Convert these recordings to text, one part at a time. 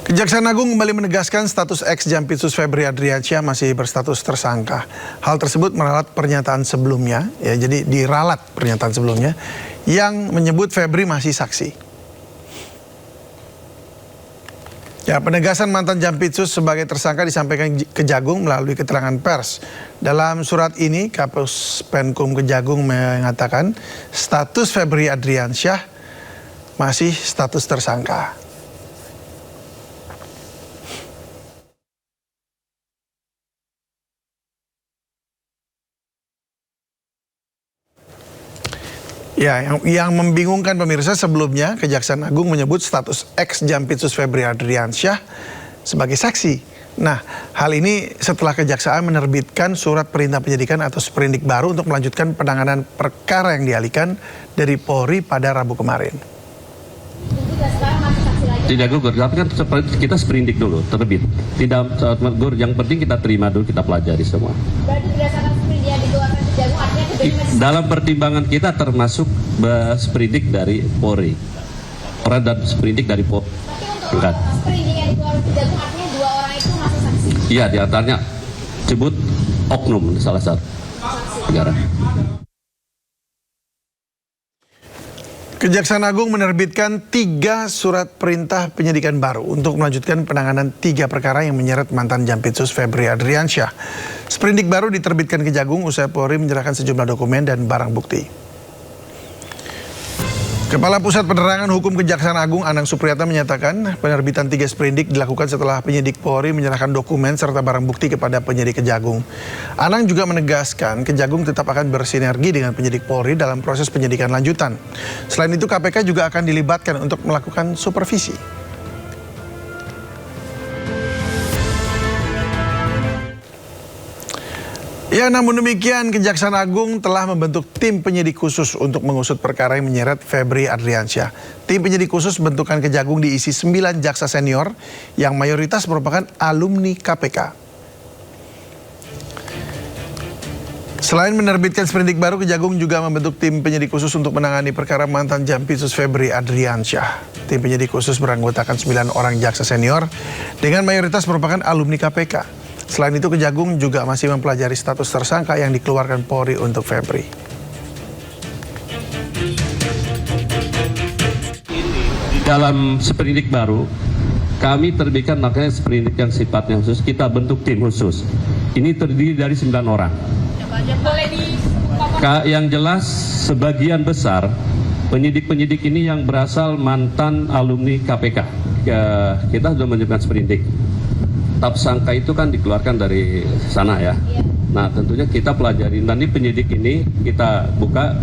Kejaksaan Agung kembali menegaskan status ex Jampitsus Febri Adriansyah masih berstatus tersangka. Hal tersebut meralat pernyataan sebelumnya, jadi diralat pernyataan sebelumnya yang menyebut Febri masih saksi. Penegasan mantan Jampitsus sebagai tersangka disampaikan Kejagung melalui keterangan pers. Dalam surat ini, Kapus Penkum Kejagung mengatakan status Febri Adriansyah masih status tersangka. Yang membingungkan pemirsa, sebelumnya Kejaksaan Agung menyebut status ex Jampitsus Febri Adriansyah sebagai saksi. Nah, hal ini setelah Kejaksaan menerbitkan surat perintah penyidikan atau sprindik baru untuk melanjutkan penanganan perkara yang dialihkan dari Polri pada Rabu kemarin. Tidak gugur, tapi kan kita sprindik dulu, terbit. Tidak gugur, yang penting kita terima dulu, kita pelajari semua. Berarti berdasarkan sprindik yang dikeluarkan Kejagung artinya dalam pertimbangan kita termasuk sprindik dari Polri. Dan sprindik dari Polri. Tapi untuk sprindik yang dikeluarkan Kejagung artinya dua orang itu masih saksi? Iya, diantaranya sebut oknum salah satu negara. Kejaksaan Agung menerbitkan 3 surat perintah penyidikan baru untuk melanjutkan penanganan 3 perkara yang menyeret mantan Jampitsus Febri Adriansyah. Sprindik baru diterbitkan Kejagung usai Polri menyerahkan sejumlah dokumen dan barang bukti. Kepala Pusat Penerangan Hukum Kejaksaan Agung Anang Supriyatna menyatakan penerbitan 3 sprindik dilakukan setelah penyidik Polri menyerahkan dokumen serta barang bukti kepada penyidik Kejagung. Anang juga menegaskan Kejagung tetap akan bersinergi dengan penyidik Polri dalam proses penyidikan lanjutan. Selain itu KPK juga akan dilibatkan untuk melakukan supervisi. Namun demikian Kejaksaan Agung telah membentuk tim penyidik khusus untuk mengusut perkara yang menyeret Febri Adriansyah. Tim penyidik khusus bentukan Kejagung diisi 9 jaksa senior yang mayoritas merupakan alumni KPK. Selain menerbitkan sprindik baru, Kejagung juga membentuk tim penyidik khusus untuk menangani perkara mantan Jampitsus Febri Adriansyah. Tim penyidik khusus beranggotakan 9 orang jaksa senior dengan mayoritas merupakan alumni KPK. Selain itu, Kejagung juga masih mempelajari status tersangka yang dikeluarkan Polri untuk Febri. Dalam sprindik baru, kami terbitkan makanya sprindik yang sifatnya khusus, kita bentuk tim khusus. Ini terdiri dari 9 orang. Yang jelas, sebagian besar penyidik-penyidik ini yang berasal mantan alumni KPK. Kita sudah menyiapkan sprindik. Tersangka itu kan dikeluarkan dari sana ya. Nah, tentunya kita pelajari. Nanti penyidik ini kita buka,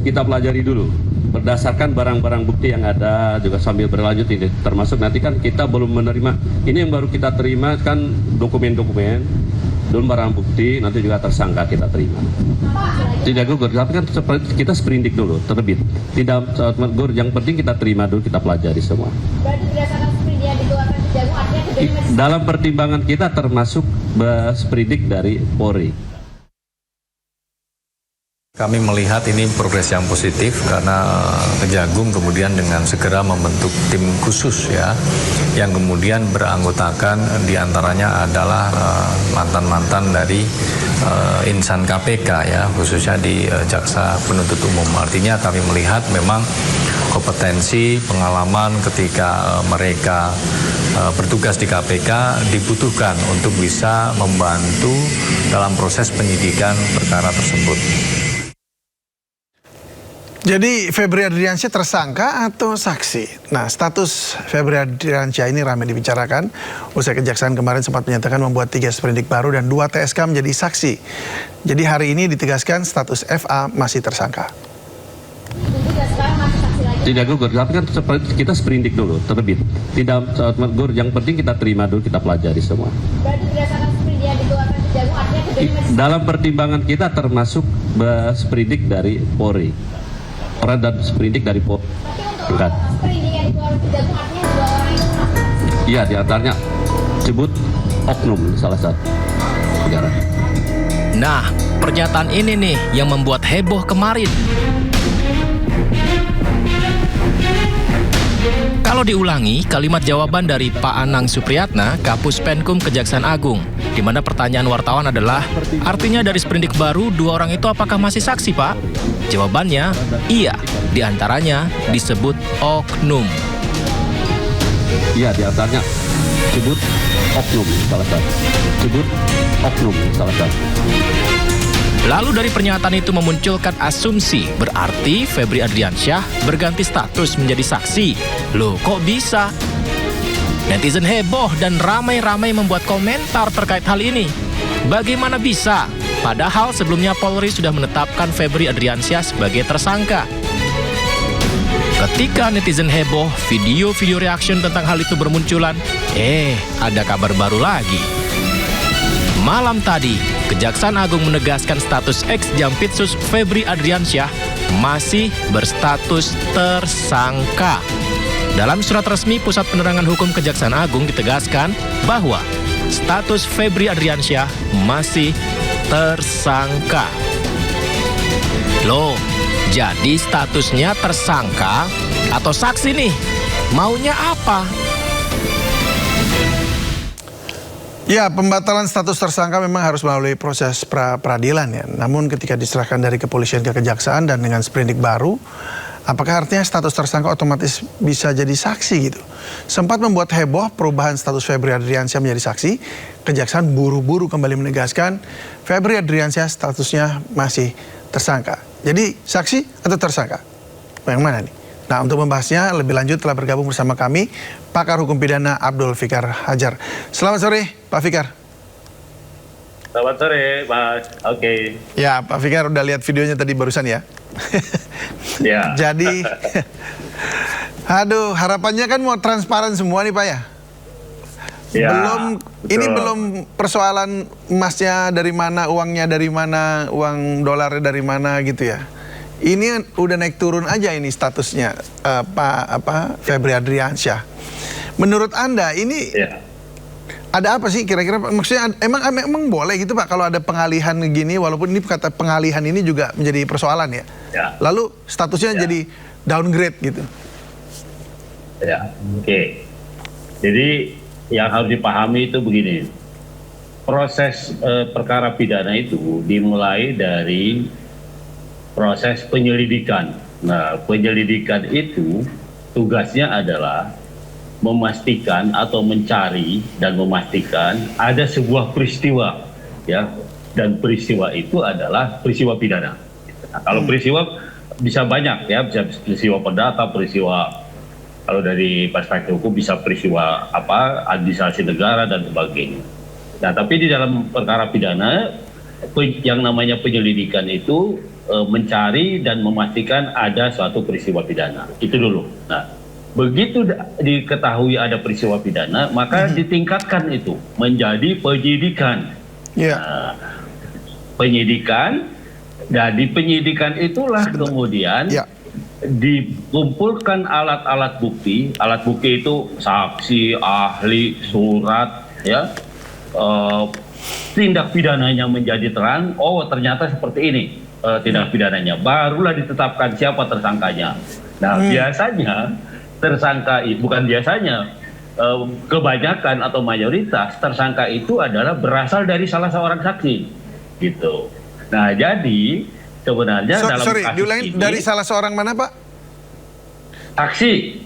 kita pelajari dulu. Berdasarkan barang-barang bukti yang ada juga sambil berlanjut ini. Termasuk nanti kan kita belum menerima. Ini yang baru kita terima kan dokumen-dokumen. Belum barang bukti, nanti juga tersangka kita terima. Tidak gugur, tapi kan kita sprindik dulu, terbit. Tidak gugur, yang penting kita terima dulu, kita pelajari semua. Berarti berdasarkan sprindik yang dikeluarkan Kejagung artinya dalam pertimbangan kita termasuk sprindik dari Polri. Kami melihat ini progres yang positif karena Kejagung kemudian dengan segera membentuk tim khusus ya, yang kemudian beranggotakan diantaranya adalah mantan-mantan dari insan KPK ya, khususnya di Jaksa Penuntut Umum. Artinya kami melihat memang kompetensi, pengalaman ketika mereka bertugas di KPK dibutuhkan untuk bisa membantu dalam proses penyidikan perkara tersebut. Jadi Febri Adriansyah tersangka atau saksi? Nah, status Febri Adriansyah ini ramai dibicarakan. Usai Kejaksaan kemarin sempat menyatakan membuat 3 sprindik baru dan 2 TSK menjadi saksi. Jadi hari ini ditegaskan status FA masih tersangka. Tidak gugur, tapi kan kita sprindik dulu, terbit. Tidak gugur, yang penting kita terima dulu, kita pelajari semua. Berarti berdasarkan sprindik yang dikeluarkan Kejagung artinya dalam pertimbangan kita termasuk sprindik dari Polri. Dan sprindik dari Polri. Tapi untuk sprindik yang dikeluarkan Kejagung artinya 2 orang itu masih saksi? Iya, diantaranya sebut oknum salah satu negara. Nah, pernyataan ini nih yang membuat heboh kemarin. Kalau Kalau diulangi, kalimat jawaban dari Pak Anang Supriyatna, Kapus Penkum Kejaksaan Agung, di mana pertanyaan wartawan adalah, artinya dari sprindik baru, 2 orang itu apakah masih saksi, Pak? Jawabannya, iya, diantaranya disebut oknum. Iya, di antaranya sebut oknum salah satu. Sebut oknum salah satu. Lalu dari pernyataan itu memunculkan asumsi, berarti Febri Adriansyah berganti status menjadi saksi. Loh, kok bisa? Netizen heboh dan ramai-ramai membuat komentar terkait hal ini. Bagaimana bisa? Padahal sebelumnya Polri sudah menetapkan Febri Adriansyah sebagai tersangka. Ketika netizen heboh, video-video reaction tentang hal itu bermunculan, ada kabar baru lagi. Malam tadi, Kejaksaan Agung menegaskan status ex-Jampitsus Febri Adriansyah masih berstatus tersangka. Dalam surat resmi Pusat Penerangan Hukum Kejaksaan Agung ditegaskan bahwa status Febri Adriansyah masih tersangka. Loh, jadi statusnya tersangka atau saksi nih? Maunya apa? Ya, pembatalan status tersangka memang harus melalui proses peradilan ya. Namun ketika diserahkan dari kepolisian ke kejaksaan dan dengan sprindik baru, apakah artinya status tersangka otomatis bisa jadi saksi gitu? Sempat membuat heboh perubahan status Febri Adriansyah menjadi saksi, kejaksaan buru-buru kembali menegaskan Febri Adriansyah statusnya masih tersangka. Jadi saksi atau tersangka? Yang mana nih? Nah, untuk membahasnya lebih lanjut telah bergabung bersama kami pakar hukum pidana Abdul Fikar Hajar. Selamat sore, Pak Fikar. Selamat sore, Mas. Oke. Ya, Pak Fikar udah lihat videonya tadi barusan ya. Ya. Jadi, aduh, harapannya kan mau transparan semua nih, Pak ya. Ya, Ini betul. belum persoalan emasnya dari mana, uangnya dari mana, uang dolarnya dari mana gitu ya. Ini udah naik turun aja ini statusnya Febri Adriansyah. Menurut Anda ini ada apa sih kira-kira? Maksudnya emang boleh gitu Pak kalau ada pengalihan gini, walaupun ini kata pengalihan ini juga menjadi persoalan ya. Lalu statusnya jadi downgrade gitu. Ya, oke. Jadi yang harus dipahami itu begini. Proses perkara pidana itu dimulai dari proses penyelidikan. Nah, penyelidikan itu tugasnya adalah memastikan atau mencari dan memastikan ada sebuah peristiwa, ya, dan peristiwa itu adalah peristiwa pidana. Nah, kalau peristiwa bisa banyak, ya, bisa peristiwa perdata, peristiwa kalau dari perspektif hukum bisa peristiwa administrasi negara dan sebagainya. Nah, tapi di dalam perkara pidana yang namanya penyelidikan itu mencari dan memastikan ada suatu peristiwa pidana. Itu dulu. Nah, begitu diketahui ada peristiwa pidana, maka ditingkatkan itu menjadi penyidikan. Nah, penyidikan, dan di penyidikan itulah kemudian dikumpulkan alat-alat bukti. Alat bukti itu saksi, ahli, surat, ya. Tindak pidananya menjadi terang. Oh, ternyata seperti ini. Tindak pidananya, barulah ditetapkan siapa tersangkanya. Nah, biasanya tersangka itu, bukan biasanya, kebanyakan atau mayoritas tersangka itu adalah berasal dari salah seorang saksi, gitu. Nah, jadi sebenarnya dalam kasus diulangi, ini dari salah seorang mana Pak? Saksi.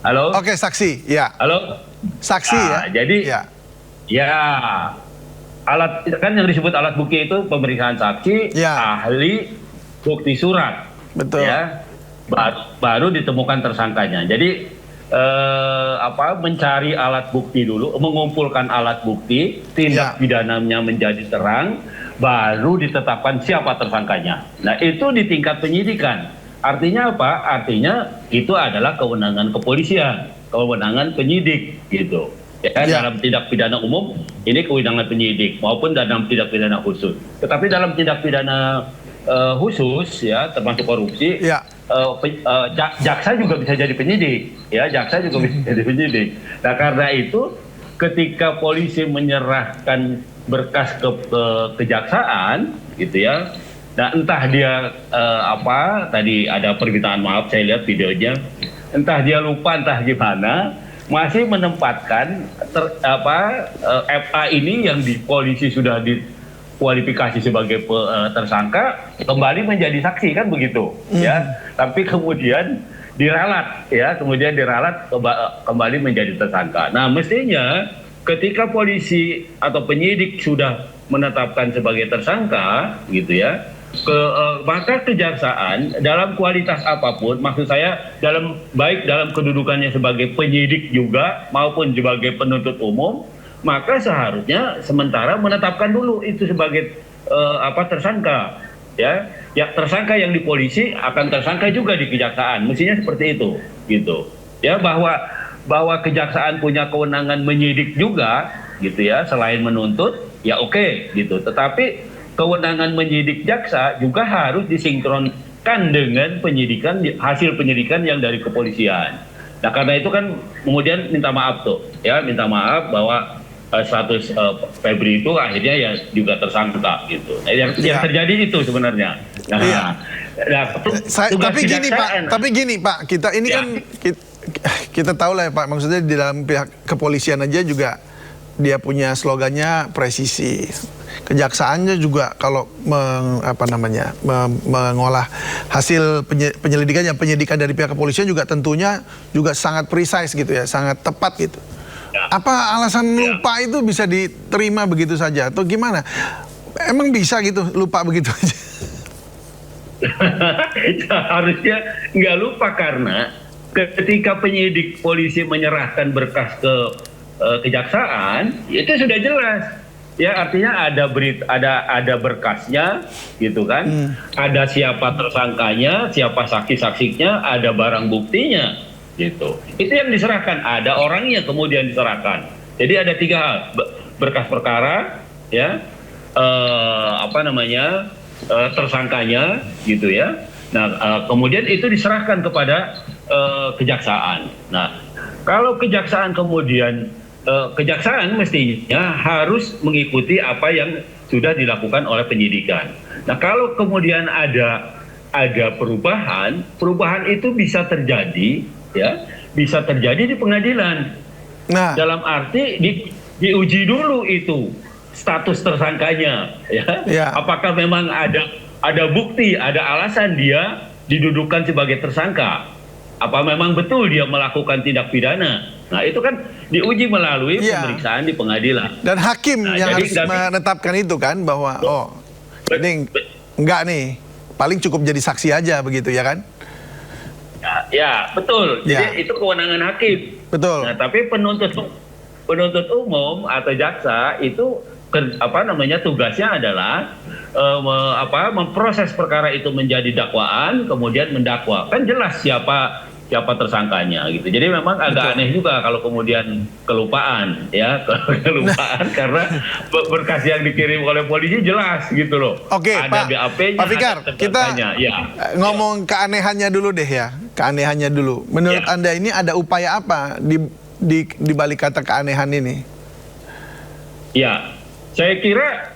Halo. Oke, saksi, ya. Halo. Saksi ya. Jadi, ya. Alat kan yang disebut alat bukti itu pemeriksaan saksi, ahli, bukti surat, betul. Ya, baru ditemukan tersangkanya. Jadi mencari alat bukti dulu, mengumpulkan alat bukti, tindak pidananya menjadi terang, baru ditetapkan siapa tersangkanya. Nah, itu di tingkat penyidikan. Artinya apa? Artinya itu adalah kewenangan kepolisian, kewenangan penyidik, gitu. Ya, dalam tindak pidana umum ini kewenangan penyidik maupun dalam tindak pidana khusus. Tetapi dalam tindak pidana khusus, ya, termasuk korupsi, jaksa juga bisa jadi penyidik, ya, jaksa juga bisa jadi penyidik. Nah, karena itu ketika polisi menyerahkan berkas ke kejaksaan, gitu ya. Nah, entah dia tadi ada permintaan maaf, saya lihat videonya. entah dia lupa entah gimana, masih menempatkan FA ini yang di polisi sudah dikualifikasi sebagai tersangka kembali menjadi saksi, kan begitu ya. Tapi kemudian diralat kembali menjadi tersangka. Nah, mestinya ketika polisi atau penyidik sudah menetapkan sebagai tersangka gitu ya, maka kejaksaan dalam kualitas apapun, maksud saya baik dalam kedudukannya sebagai penyidik juga maupun sebagai penuntut umum, maka seharusnya sementara menetapkan dulu itu sebagai tersangka, ya tersangka yang di polisi akan tersangka juga di kejaksaan, mestinya seperti itu gitu ya, bahwa kejaksaan punya kewenangan menyidik juga gitu ya, selain menuntut ya oke, gitu, tetapi kewenangan menyidik jaksa juga harus disinkronkan dengan hasil penyidikan yang dari kepolisian. Nah, karena itu kan kemudian minta maaf bahwa status Febri itu akhirnya ya juga tersangka gitu. Nah, yang terjadi itu sebenarnya. Tapi gini Pak, kita ini kan kita tahu lah ya Pak, maksudnya di dalam pihak kepolisian aja juga dia punya slogannya presisi. Kejaksaannya juga kalau mengolah hasil penyidikan dari pihak kepolisian juga tentunya juga sangat precise gitu ya, sangat tepat gitu. Apa alasan lupa itu bisa diterima begitu saja atau gimana? Emang bisa gitu lupa begitu aja? Harusnya nggak lupa, karena ketika penyidik polisi menyerahkan berkas ke kejaksaan itu sudah jelas. Ya, artinya ada berkasnya gitu kan, ada siapa tersangkanya, siapa saksi-saksinya, ada barang buktinya gitu. Itu yang diserahkan, ada orangnya kemudian diserahkan. Jadi ada 3 hal, berkas perkara, ya, tersangkanya gitu ya. Nah, kemudian itu diserahkan kepada kejaksaan. Nah, kalau kejaksaan kemudian kejaksaan mestinya harus mengikuti apa yang sudah dilakukan oleh penyidikan. Nah, kalau kemudian ada perubahan itu bisa terjadi di pengadilan. Nah, dalam arti diuji dulu itu status tersangkanya, ya. Apakah memang ada bukti, ada alasan dia didudukan sebagai tersangka? Apa memang betul dia melakukan tindak pidana? Nah, itu kan diuji melalui pemeriksaan di pengadilan. Dan hakim yang harus menetapkan itu kan, bahwa ini enggak nih, paling cukup jadi saksi aja begitu ya kan? Ya, betul. Jadi itu kewenangan hakim. Betul. Nah, tapi penuntut umum atau jaksa itu tugasnya adalah memproses perkara itu menjadi dakwaan, kemudian mendakwa. Kan jelas siapa tersangkanya gitu. Jadi memang agak aneh juga kalau kemudian kelupaan karena berkas yang dikirim oleh polisi jelas gitu loh. Oke, ada BAP-nya, Pak Fikar, kita ngomong keanehannya dulu deh ya. Keanehannya dulu. Menurut Anda ini ada upaya apa di balik kata keanehan ini? Ya, saya kira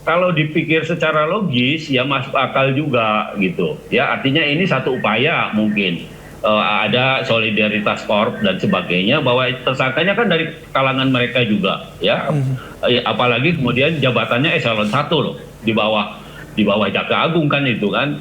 kalau dipikir secara logis ya masuk akal juga gitu ya, artinya ini satu upaya mungkin ada solidaritas korp dan sebagainya, bahwa tersangkanya kan dari kalangan mereka juga ya, apalagi kemudian jabatannya eselon 1 loh, di bawah Jaksa Agung kan itu kan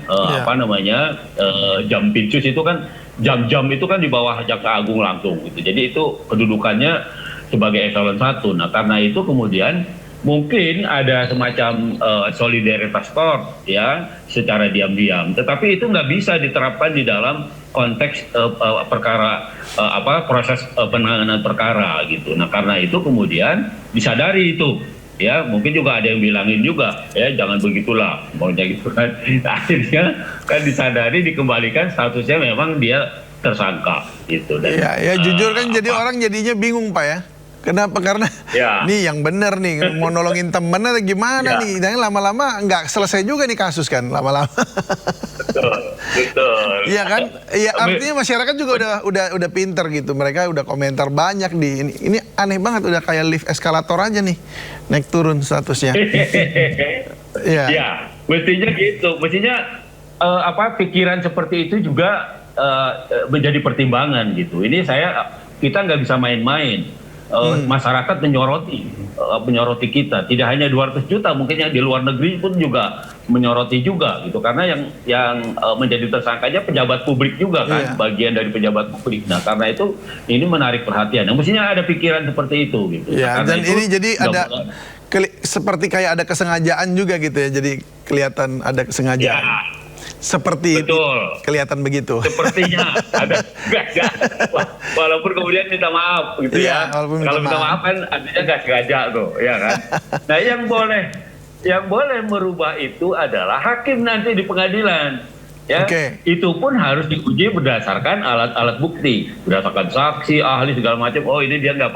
Jampitsus itu kan jam-jam itu kan di bawah Jaksa Agung langsung gitu, jadi itu kedudukannya sebagai eselon 1. Nah, karena itu kemudian mungkin ada semacam solidaritas korp ya secara diam-diam, tetapi itu nggak bisa diterapkan di dalam konteks perkara proses penanganan perkara gitu. Nah, karena itu kemudian disadari itu ya, mungkin juga ada yang bilangin juga ya jangan begitulah maunya gitu kan. Akhirnya kan disadari, dikembalikan statusnya memang dia tersangka gitu. Dan jujur kan jadi orang jadinya bingung Pak ya. Kenapa? Karena nih yang bener nih mau nolongin temen atau gimana nih? Dan lama-lama nggak selesai juga nih kasus kan lama-lama. Betul. Iya kan? Iya, artinya masyarakat juga udah pinter gitu. Mereka udah komentar banyak di ini. Ini aneh banget, udah kayak lift eskalator aja nih, naik turun statusnya. Ya, mestinya gitu. Mestinya pikiran seperti itu juga menjadi pertimbangan gitu. Ini kita nggak bisa main-main. Masyarakat menyoroti kita, tidak hanya 200 juta, mungkin yang di luar negeri pun juga menyoroti juga gitu, karena yang menjadi tersangkanya pejabat publik juga kan, bagian dari pejabat publik. Nah karena itu ini menarik perhatian. Nah, mestinya ada pikiran seperti itu gitu. Ya, nah, dan ini jadi ada seperti kayak ada kesengajaan juga gitu ya, jadi kelihatan ada kesengajaan. Ya. Seperti Betul. kelihatan begitu. Sepertinya ada enggak. Walaupun kemudian minta maaf gitu ya. Kalau minta maaf kan artinya nggak sengaja tuh, ya kan. Nah yang boleh merubah itu adalah hakim nanti di pengadilan. Ya, itu pun harus diuji berdasarkan alat-alat bukti, berdasarkan saksi, ahli segala macam. Oh ini dia nggak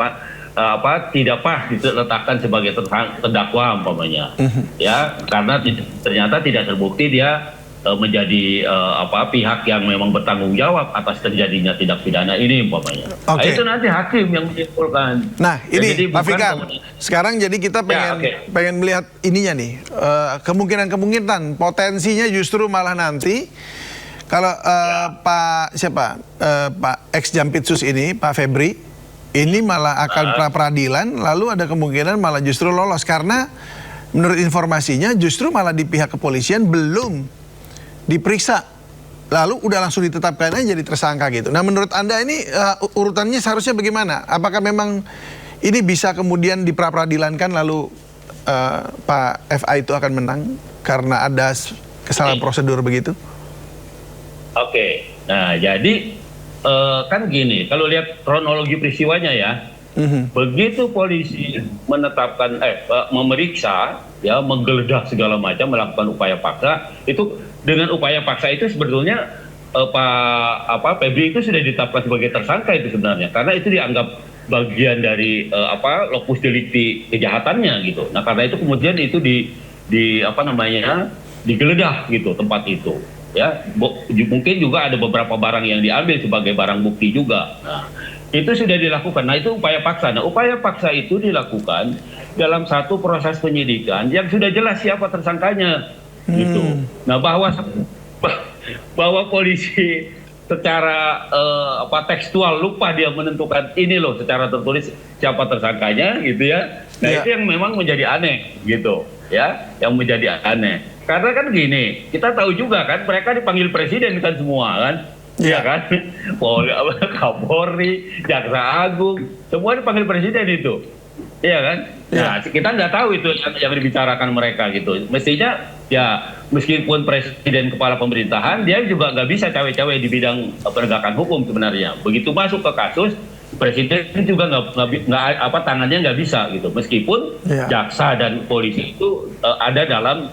tidak pas diletakkan sebagai terdakwa umpamanya. Ya, karena ternyata tidak terbukti dia menjadi pihak yang memang bertanggung jawab atas terjadinya tindak pidana ini umpamanya. Nah, itu nanti hakim yang menyimpulkan. Nah ini Pak Fikar, sekarang jadi kita pengen melihat ininya nih, kemungkinan potensinya justru malah nanti kalau Pak ex Jampitsus ini, Pak Febri ini malah akan pra peradilan, lalu ada kemungkinan malah justru lolos karena menurut informasinya justru malah di pihak kepolisian belum diperiksa, lalu udah langsung ditetapkan aja jadi tersangka gitu. Nah menurut Anda ini urutannya seharusnya bagaimana? Apakah memang ini bisa kemudian diperadilankan lalu Pak FA itu akan menang karena ada kesalahan prosedur begitu? Oke, nah jadi kan gini, kalau lihat kronologi peristiwanya ya, begitu polisi menetapkan, memeriksa, ya menggeledah segala macam, melakukan upaya paksa, itu dengan upaya paksa itu sebetulnya Febri itu sudah ditetapkan sebagai tersangka itu sebenarnya, karena itu dianggap bagian dari locus delicti kejahatannya gitu. Nah karena itu kemudian itu digeledah gitu tempat itu. Ya, mungkin juga ada beberapa barang yang diambil sebagai barang bukti juga. Nah, itu sudah dilakukan. Nah, itu upaya paksa. Nah, upaya paksa itu dilakukan dalam satu proses penyidikan yang sudah jelas siapa tersangkanya, gitu. Nah, bahwa polisi secara tekstual lupa dia menentukan ini loh secara tertulis siapa tersangkanya, gitu ya. Nah, itu yang memang menjadi aneh, gitu, ya, yang menjadi aneh. Karena kan gini, kita tahu juga kan mereka dipanggil presiden kan semua kan, ya kan, Kapolri, Jaksa Agung, semua dipanggil presiden itu, iya kan. Nah kita nggak tahu itu yang dibicarakan mereka gitu. Mestinya ya meskipun presiden kepala pemerintahan, dia juga nggak bisa cawe-cawe di bidang penegakan hukum sebenarnya. Begitu masuk ke kasus, presiden juga tangannya nggak bisa gitu. Meskipun jaksa dan polisi itu ada dalam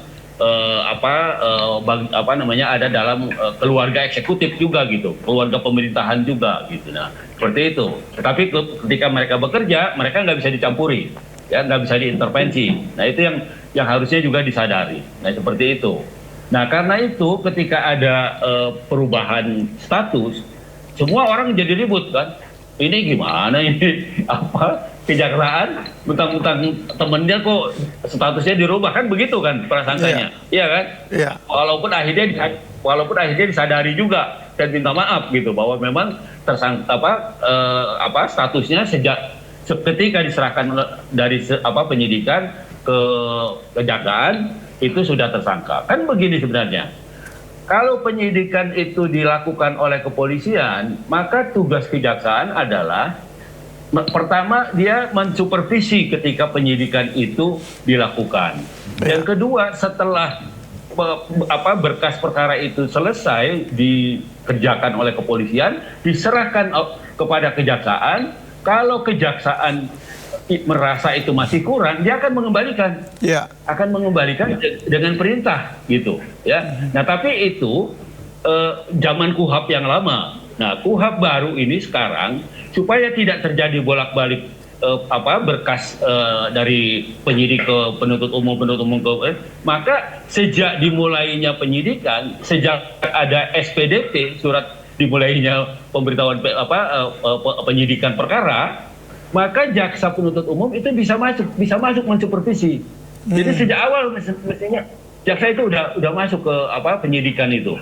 ada dalam keluarga eksekutif juga gitu, keluarga pemerintahan juga gitu. Nah seperti itu. Tetapi ketika mereka bekerja, mereka nggak bisa dicampuri, ya nggak bisa diintervensi. Nah itu yang harusnya juga disadari. Nah seperti itu. Nah karena itu ketika ada perubahan status, semua orang jadi ribut kan. Ini gimana ini kejaksaan mentang-mentang temennya kok statusnya dirubah, kan begitu kan prasangkanya, iya kan? Walaupun akhirnya disadari juga dan minta maaf gitu bahwa memang statusnya sejak ketika diserahkan dari penyidikan ke kejaksaan itu sudah tersangka. Kan begini sebenarnya. Kalau penyidikan itu dilakukan oleh kepolisian, maka tugas kejaksaan adalah pertama dia mensupervisi ketika penyidikan itu dilakukan. Yang kedua, setelah berkas perkara itu selesai dikerjakan oleh kepolisian, diserahkan kepada kejaksaan. Kalau kejaksaan merasa itu masih kurang, dia akan mengembalikan, akan mengembalikan dengan perintah gitu, ya. Nah tapi itu zaman KUHP yang lama. Nah KUHP baru ini sekarang supaya tidak terjadi bolak-balik berkas dari penyidik ke penuntut umum ke, maka sejak dimulainya penyidikan, sejak ada SPDP surat dimulainya pemberitahuan penyidikan perkara, maka jaksa penuntut umum itu bisa masuk mensupervisi. Jadi sejak awal mestinya jaksa itu udah masuk ke penyidikan itu,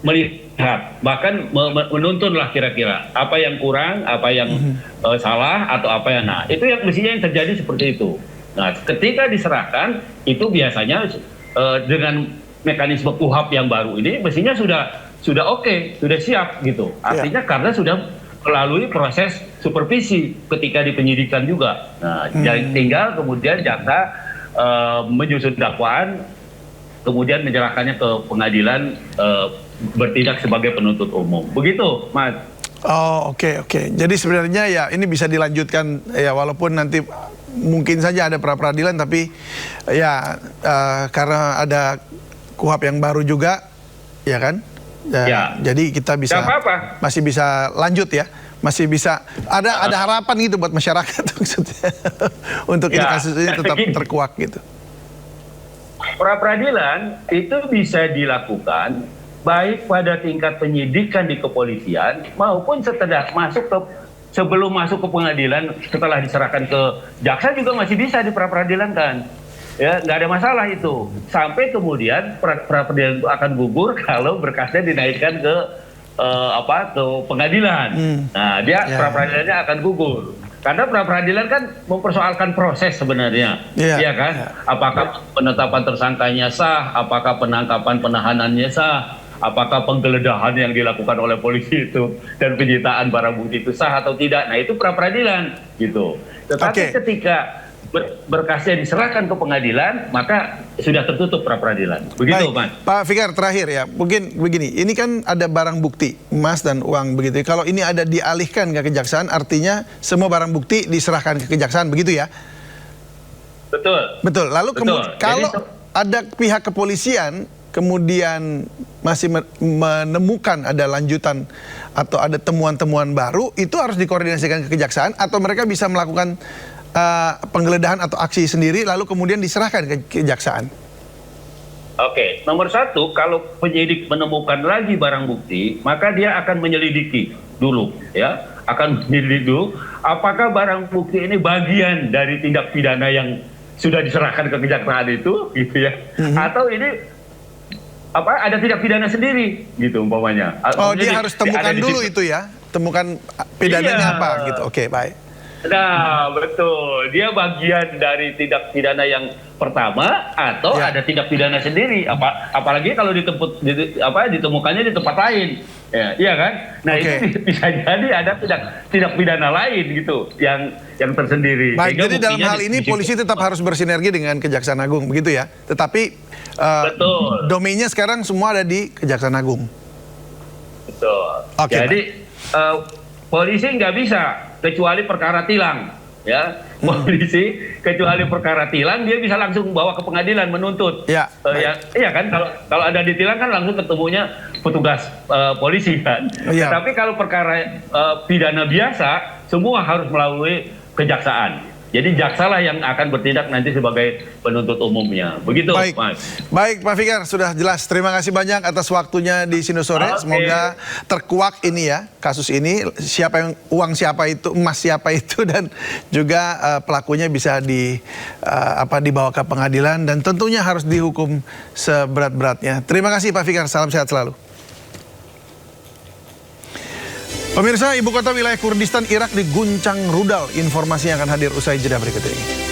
melihat bahkan menuntun lah kira-kira apa yang kurang, apa yang salah atau apa yang itu yang mestinya yang terjadi seperti itu. Nah, ketika diserahkan itu biasanya dengan mekanisme KUHAP yang baru ini mestinya sudah oke, sudah siap gitu. Artinya karena sudah melalui proses supervisi ketika di penyidikan juga. Nah, tinggal kemudian jaksa menyusun dakwaan, kemudian menyerahkannya ke pengadilan bertindak sebagai penuntut umum. Begitu, Mas. Oh, oke. Jadi sebenarnya ya ini bisa dilanjutkan ya, walaupun nanti mungkin saja ada pra-peradilan, tapi ya karena ada KUHAP yang baru juga, ya kan? Ya. Jadi kita bisa masih bisa lanjut ya, masih bisa ada harapan gitu buat masyarakat maksudnya untuk ini kasus ini tetap terkuak gitu. Pra-peradilan itu bisa dilakukan baik pada tingkat penyidikan di kepolisian maupun sebelum masuk ke pengadilan, setelah diserahkan ke jaksa juga masih bisa di pra-peradilankan. Ya, nggak ada masalah itu. Sampai kemudian pra-peradilan itu akan gugur kalau berkasnya dinaikkan ke ke pengadilan. Nah, pra-peradilannya akan gugur. Karena pra-peradilan kan mempersoalkan proses sebenarnya, iya kan? Apakah penetapan tersangkanya sah, apakah penangkapan penahanannya sah, apakah penggeledahan yang dilakukan oleh polisi itu dan penyitaan barang bukti itu sah atau tidak. Nah, itu pra-peradilan gitu. Tetapi ketika berkasnya diserahkan ke pengadilan, maka sudah tertutup pra-peradilan. Begitu, Mas. Pak Fikar, terakhir ya, mungkin begini, ini kan ada barang bukti, emas dan uang begitu. Kalau ini ada dialihkan ke kejaksaan, artinya semua barang bukti diserahkan ke kejaksaan, begitu ya? Betul. Lalu kalau ada pihak kepolisian kemudian masih menemukan ada lanjutan atau ada temuan-temuan baru, itu harus dikoordinasikan ke kejaksaan atau mereka bisa melakukan penggeledahan atau aksi sendiri lalu kemudian diserahkan ke kejaksaan? Oke, nomor satu, kalau penyidik menemukan lagi barang bukti, maka dia akan menyelidiki dulu, ya, akan menyelidiki dulu apakah barang bukti ini bagian dari tindak pidana yang sudah diserahkan ke kejaksaan itu, gitu ya, atau ini ada tindak pidana sendiri, gitu umpamanya. Oh, dia harus temukan dulu itu ya, temukan pidananya apa, gitu. Oke, baik. Nah, betul. Dia bagian dari tindak pidana yang pertama atau ada tindak pidana sendiri. Apalagi kalau ditemukannya di tempat lain. Ya, iya kan? Nah, itu bisa jadi ada tindak pidana lain gitu yang tersendiri. Baik, jadi dalam hal ini polisi tetap harus bersinergi dengan Kejaksaan Agung, begitu ya. Tetapi domainnya sekarang semua ada di Kejaksaan Agung. Betul. Oke, jadi polisi nggak bisa kecuali perkara tilang, ya. Polisi kecuali perkara tilang dia bisa langsung bawa ke pengadilan menuntut. Iya kan, kalau ada ditilang kan langsung ketemunya petugas polisi kan. Tapi kalau perkara pidana biasa semua harus melalui kejaksaan. Jadi jaksalah yang akan bertindak nanti sebagai penuntut umumnya. Begitu, Mas. Baik, Pak Fikar, sudah jelas. Terima kasih banyak atas waktunya di Sino Sore. Semoga terkuak ini ya, kasus ini. Uang siapa itu, emas siapa itu, dan juga pelakunya bisa dibawa ke pengadilan dan tentunya harus dihukum seberat-beratnya. Terima kasih Pak Fikar, salam sehat selalu. Pemirsa, ibu kota wilayah Kurdistan Irak diguncang rudal. Informasi yang akan hadir usai jeda berikut ini.